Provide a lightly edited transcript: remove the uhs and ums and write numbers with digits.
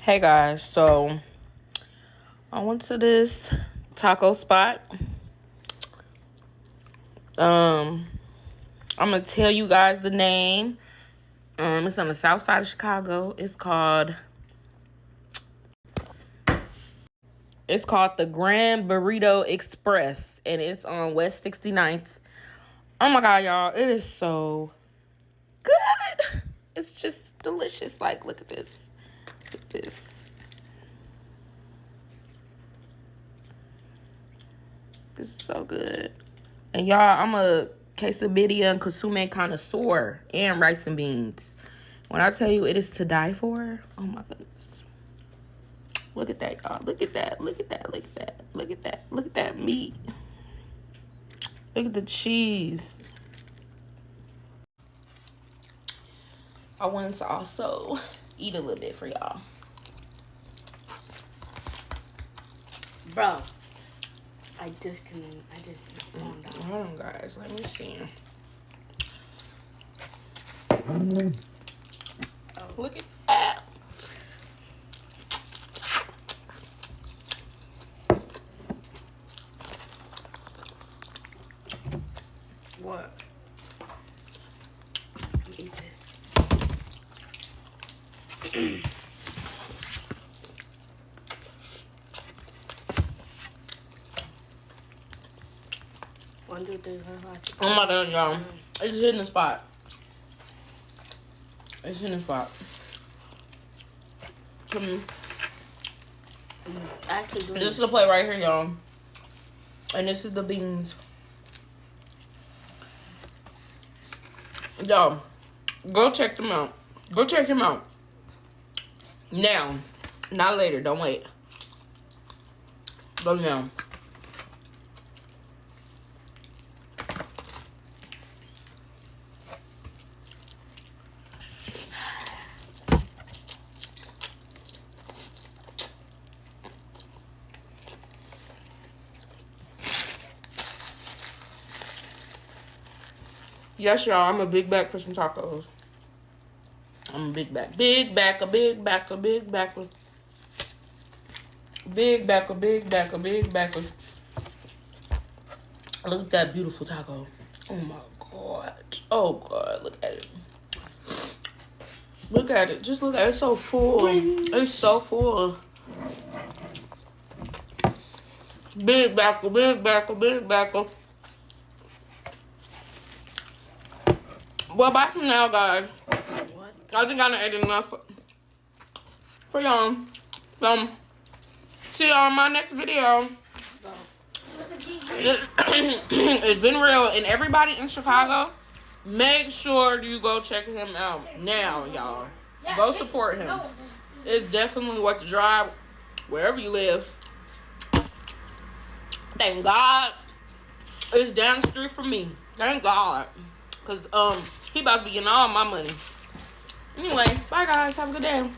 Hey guys, so I went to this taco spot. I'm gonna tell you guys the name. It's on the south side of Chicago. It's called the Grand Burrito Express, and it's on West 69th. Oh my god, y'all, it is so good. It's just delicious. Like, look at this. Look at this. It's so good. And y'all, I'm a quesadilla and consume connoisseur and rice and beans. When I tell you it is to die for, oh my goodness. Look at that, y'all. Look at that. Look at that. Look at that. Look at that. Look at that meat. Look at the cheese. I wanted to also eat a little bit for y'all. Bro. I just calmed down. Hold on, guys. Let me see. Oh, look at that. What? Eat this. One, two, three, four, five, six. Oh my god, y'all. It's hitting the spot. It's hitting the spot. Come on. Actually, This is the plate right here, y'all. And this is the beans. Y'all, go check them out. Go check them out. Now. Not later. Don't wait. Go now. Yes, y'all, I'm a big back for some tacos. I'm a big back. Big backer, big backer, big backer. Big backer, big backer, big backer. Look at that beautiful taco. Oh my god. Oh god, look at it. Look at it. Just look at it. It's so full. It's so full. Big backer, big backer, big backer. Well, bye for now, guys. What? I think I done ate enough for y'all. See y'all in my next video. It's been real. And everybody in Chicago, make sure you go check him out now, y'all. Go support him. It's definitely worth the drive wherever you live. Thank God it's down the street from me. Thank God. Because he about to be getting all my money. Anyway, bye guys. Have a good day.